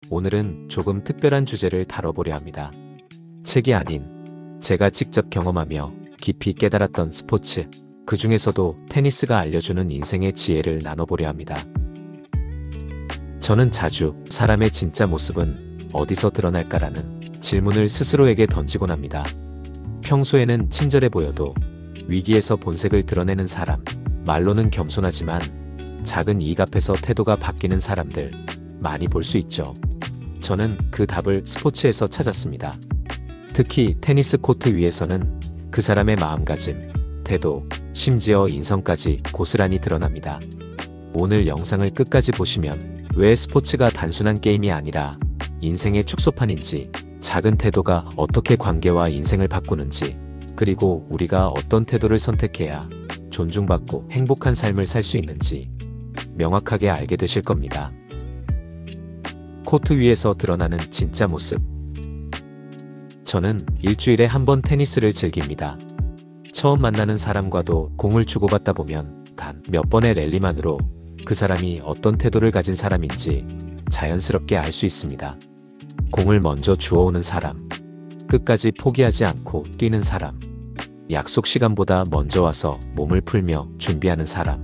오늘은 조금 특별한 주제를 다뤄보려 합니다. 책이 아닌 제가 직접 경험하며 깊이 깨달았던 스포츠, 그 중에서도 테니스가 알려주는 인생의 지혜를 나눠보려 합니다. 저는 자주 사람의 진짜 모습은 어디서 드러날까라는 질문을 스스로에게 던지곤 합니다. 평소에는 친절해 보여도 위기에서 본색을 드러내는 사람, 말로는 겸손하지만 작은 이익 앞에서 태도가 바뀌는 사람들 많이 볼 수 있죠. 저는 그 답을 스포츠에서 찾았습니다. 특히 테니스 코트 위에서는 그 사람의 마음가짐, 태도, 심지어 인성까지 고스란히 드러납니다. 오늘 영상을 끝까지 보시면 왜 스포츠가 단순한 게임이 아니라 인생의 축소판인지, 작은 태도가 어떻게 관계와 인생을 바꾸는지, 그리고 우리가 어떤 태도를 선택해야 존중받고 행복한 삶을 살 수 있는지 명확하게 알게 되실 겁니다. 코트 위에서 드러나는 진짜 모습. 저는 일주일에 한 번 테니스를 즐깁니다. 처음 만나는 사람과도 공을 주고받다 보면 단 몇 번의 랠리만으로 그 사람이 어떤 태도를 가진 사람인지 자연스럽게 알 수 있습니다. 공을 먼저 주워오는 사람, 끝까지 포기하지 않고 뛰는 사람, 약속 시간보다 먼저 와서 몸을 풀며 준비하는 사람.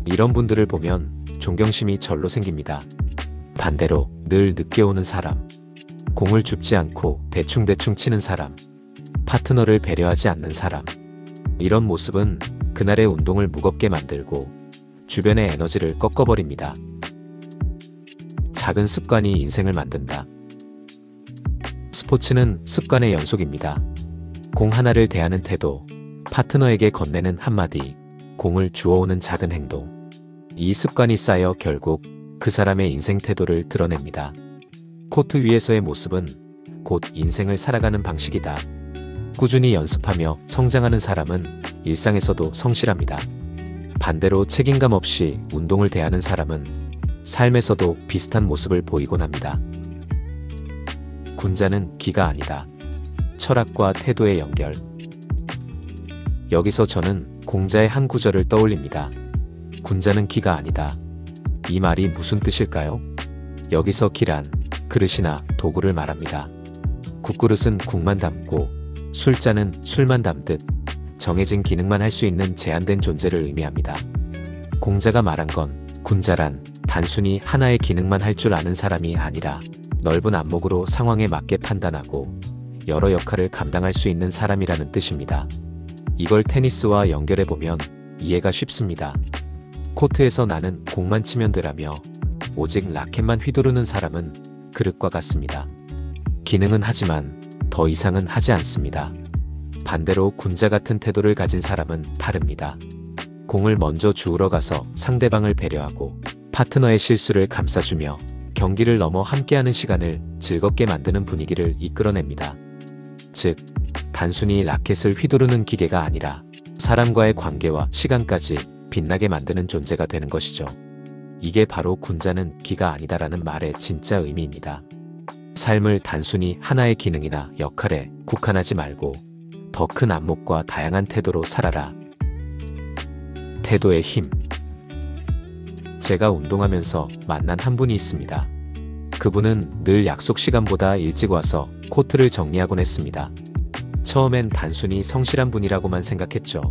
이런 분들을 보면 존경심이 절로 생깁니다. 반대로 늘 늦게 오는 사람, 공을 줍지 않고 대충대충 치는 사람, 파트너를 배려하지 않는 사람. 이런 모습은 그날의 운동을 무겁게 만들고 주변의 에너지를 꺾어버립니다. 작은 습관이 인생을 만든다. 스포츠는 습관의 연속입니다. 공 하나를 대하는 태도, 파트너에게 건네는 한마디, 공을 주워오는 작은 행동. 이 습관이 쌓여 결국 그 사람의 인생 태도를 드러냅니다. 코트 위에서의 모습은 곧 인생을 살아가는 방식이다. 꾸준히 연습하며 성장하는 사람은 일상에서도 성실합니다. 반대로 책임감 없이 운동을 대하는 사람은 삶에서도 비슷한 모습을 보이곤 합니다. 군자는 기가 아니다. 철학과 태도의 연결. 여기서 저는 공자의 한 구절을 떠올립니다. 군자는 기가 아니다. 이 말이 무슨 뜻일까요? 여기서 기란 그릇이나 도구를 말합니다. 국그릇은 국만 담고 술잔은 술만 담듯 정해진 기능만 할 수 있는 제한된 존재를 의미합니다. 공자가 말한 건 군자란 단순히 하나의 기능만 할 줄 아는 사람이 아니라 넓은 안목으로 상황에 맞게 판단하고 여러 역할을 감당할 수 있는 사람이라는 뜻입니다. 이걸 테니스와 연결해보면 이해가 쉽습니다. 코트에서 나는 공만 치면 되라며 오직 라켓만 휘두르는 사람은 그릇과 같습니다. 기능은 하지만 더 이상은 하지 않습니다. 반대로 군자 같은 태도를 가진 사람은 다릅니다. 공을 먼저 주우러 가서 상대방을 배려하고 파트너의 실수를 감싸주며 경기를 넘어 함께하는 시간을 즐겁게 만드는 분위기를 이끌어냅니다. 즉, 단순히 라켓을 휘두르는 기계가 아니라 사람과의 관계와 시간까지 빛나게 만드는 존재가 되는 것이죠. 이게 바로 군자는 기가 아니다라는 말의 진짜 의미입니다. 삶을 단순히 하나의 기능이나 역할에 국한하지 말고 더 큰 안목과 다양한 태도로 살아라. 태도의 힘. 제가 운동하면서 만난 한 분이 있습니다. 그분은 늘 약속 시간보다 일찍 와서 코트를 정리하곤 했습니다. 처음엔 단순히 성실한 분이라고만 생각했죠.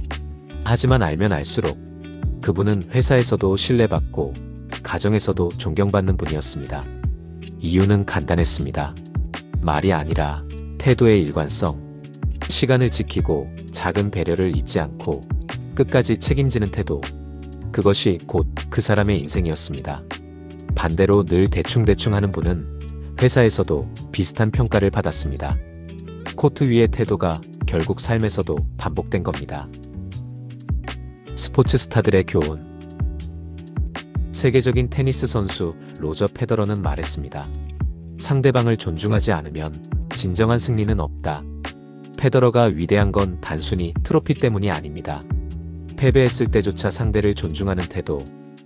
하지만 알면 알수록 그분은 회사에서도 신뢰받고 가정에서도 존경받는 분이었습니다. 이유는 간단했습니다. 말이 아니라 태도의 일관성. 시간을 지키고 작은 배려를 잊지 않고 끝까지 책임지는 태도. 그것이 곧 그 사람의 인생이었습니다. 반대로 늘 대충대충 하는 분은 회사에서도 비슷한 평가를 받았습니다. 코트 위의 태도가 결국 삶에서도 반복된 겁니다. 스포츠 스타들의 교훈. 세계적인 테니스 선수 로저 페더러는 말했습니다. 상대방을 존중하지 않으면 진정한 승리는 없다. 페더러가 위대한 건 단순히 트로피 때문이 아닙니다. 패배했을 때조차 상대를 존중하는 태도,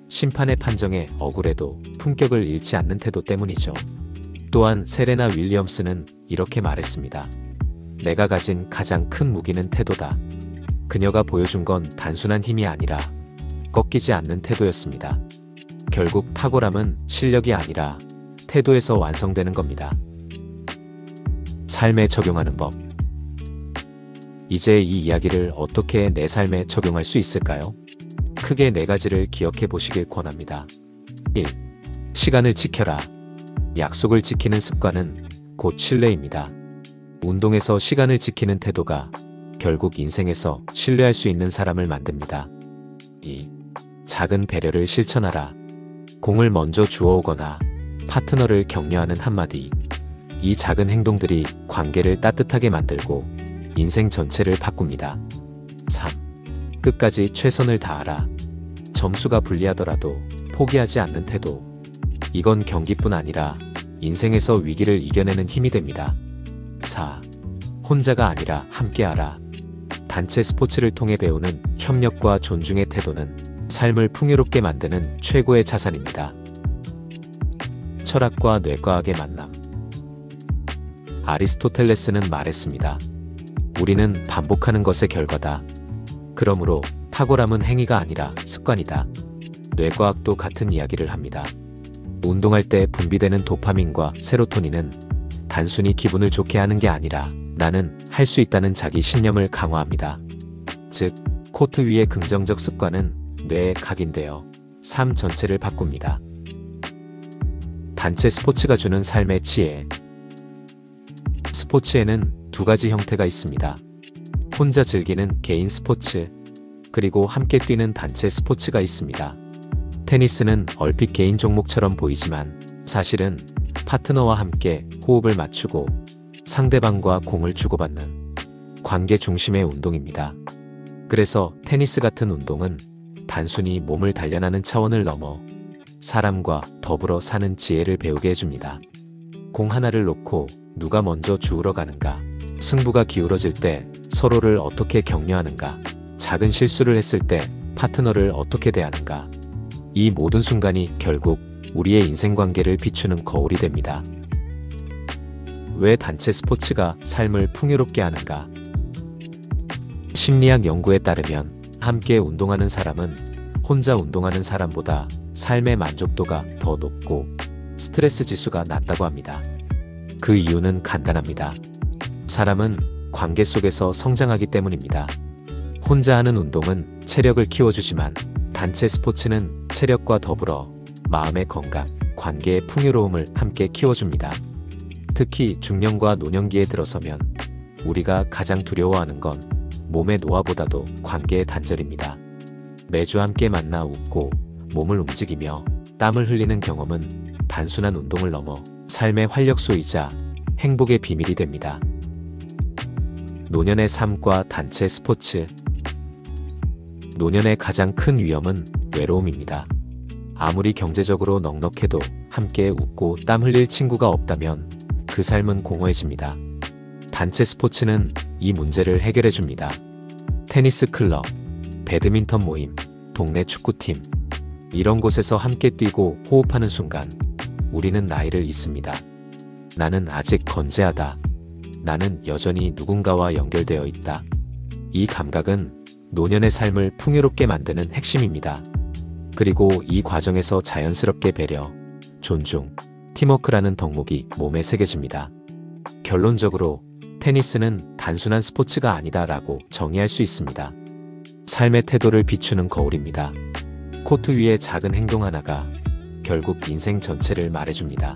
심판의 판정에 억울해도 품격을 잃지 않는 태도 때문이죠. 또한 세레나 윌리엄스는 이렇게 말했습니다. 내가 가진 가장 큰 무기는 태도다. 그녀가 보여준 건 단순한 힘이 아니라 꺾이지 않는 태도였습니다. 결국 탁월함은 실력이 아니라 태도에서 완성되는 겁니다. 삶에 적용하는 법. 이제 이 이야기를 어떻게 내 삶에 적용할 수 있을까요? 크게 4가지를 기억해 보시길 권합니다. 1. 시간을 지켜라. 약속을 지키는 습관은 곧 신뢰입니다. 운동에서 시간을 지키는 태도가 결국 인생에서 신뢰할 수 있는 사람을 만듭니다. 2. 작은 배려를 실천하라. 공을 먼저 주워오거나 파트너를 격려하는 한마디. 이 작은 행동들이 관계를 따뜻하게 만들고 인생 전체를 바꿉니다. 3. 끝까지 최선을 다하라. 점수가 불리하더라도 포기하지 않는 태도. 이건 경기뿐 아니라 인생에서 위기를 이겨내는 힘이 됩니다. 4. 혼자가 아니라 함께하라. 단체 스포츠를 통해 배우는 협력과 존중의 태도는 삶을 풍요롭게 만드는 최고의 자산입니다. 철학과 뇌과학의 만남. 아리스토텔레스는 말했습니다. 우리는 반복하는 것의 결과다. 그러므로 탁월함은 행위가 아니라 습관이다. 뇌과학도 같은 이야기를 합니다. 운동할 때 분비되는 도파민과 세로토닌은 단순히 기분을 좋게 하는 게 아니라 나는 할 수 있다는 자기 신념을 강화합니다. 즉, 코트 위의 긍정적 습관은 뇌에 각인되어 삶 전체를 바꿉니다. 단체 스포츠가 주는 삶의 지혜. 스포츠에는 2가지 형태가 있습니다. 혼자 즐기는 개인 스포츠, 그리고 함께 뛰는 단체 스포츠가 있습니다. 테니스는 얼핏 개인 종목처럼 보이지만 사실은 파트너와 함께 호흡을 맞추고 상대방과 공을 주고받는 관계 중심의 운동입니다. 그래서 테니스 같은 운동은 단순히 몸을 단련하는 차원을 넘어 사람과 더불어 사는 지혜를 배우게 해줍니다. 공 하나를 놓고 누가 먼저 주우러 가는가, 승부가 기울어질 때 서로를 어떻게 격려하는가, 작은 실수를 했을 때 파트너를 어떻게 대하는가, 이 모든 순간이 결국 우리의 인생관계를 비추는 거울이 됩니다. 왜 단체 스포츠가 삶을 풍요롭게 하는가? 심리학 연구에 따르면 함께 운동하는 사람은 혼자 운동하는 사람보다 삶의 만족도가 더 높고 스트레스 지수가 낮다고 합니다. 그 이유는 간단합니다. 사람은 관계 속에서 성장하기 때문입니다. 혼자 하는 운동은 체력을 키워주지만 단체 스포츠는 체력과 더불어 마음의 건강, 관계의 풍요로움을 함께 키워줍니다. 특히 중년과 노년기에 들어서면 우리가 가장 두려워하는 건 몸의 노화보다도 관계의 단절입니다. 매주 함께 만나 웃고 몸을 움직이며 땀을 흘리는 경험은 단순한 운동을 넘어 삶의 활력소이자 행복의 비밀이 됩니다. 노년의 삶과 단체 스포츠. 노년의 가장 큰 위험은 외로움입니다. 아무리 경제적으로 넉넉해도 함께 웃고 땀 흘릴 친구가 없다면 그 삶은 공허해집니다. 단체 스포츠는 이 문제를 해결해 줍니다. 테니스 클럽, 배드민턴 모임, 동네 축구팀. 이런 곳에서 함께 뛰고 호흡하는 순간 우리는 나이를 잊습니다. 나는 아직 건재하다. 나는 여전히 누군가와 연결되어 있다. 이 감각은 노년의 삶을 풍요롭게 만드는 핵심입니다. 그리고 이 과정에서 자연스럽게 배려, 존중, 팀워크라는 덕목이 몸에 새겨집니다. 결론적으로 테니스는 단순한 스포츠가 아니다라고 정의할 수 있습니다. 삶의 태도를 비추는 거울입니다. 코트 위의 작은 행동 하나가 결국 인생 전체를 말해줍니다.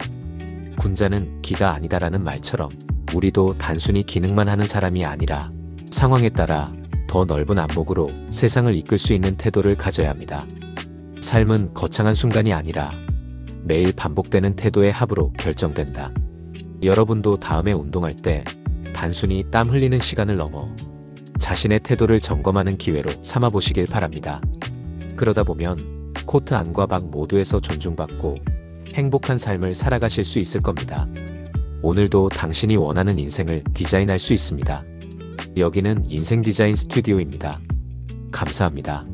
군자는 기가 아니다라는 말처럼 우리도 단순히 기능만 하는 사람이 아니라 상황에 따라 더 넓은 안목으로 세상을 이끌 수 있는 태도를 가져야 합니다. 삶은 거창한 순간이 아니라 매일 반복되는 태도의 합으로 결정된다. 여러분도 다음에 운동할 때 단순히 땀 흘리는 시간을 넘어 자신의 태도를 점검하는 기회로 삼아보시길 바랍니다. 그러다 보면 코트 안과 밖 모두에서 존중받고 행복한 삶을 살아가실 수 있을 겁니다. 오늘도 당신이 원하는 인생을 디자인할 수 있습니다. 여기는 인생 디자인 스튜디오입니다. 감사합니다.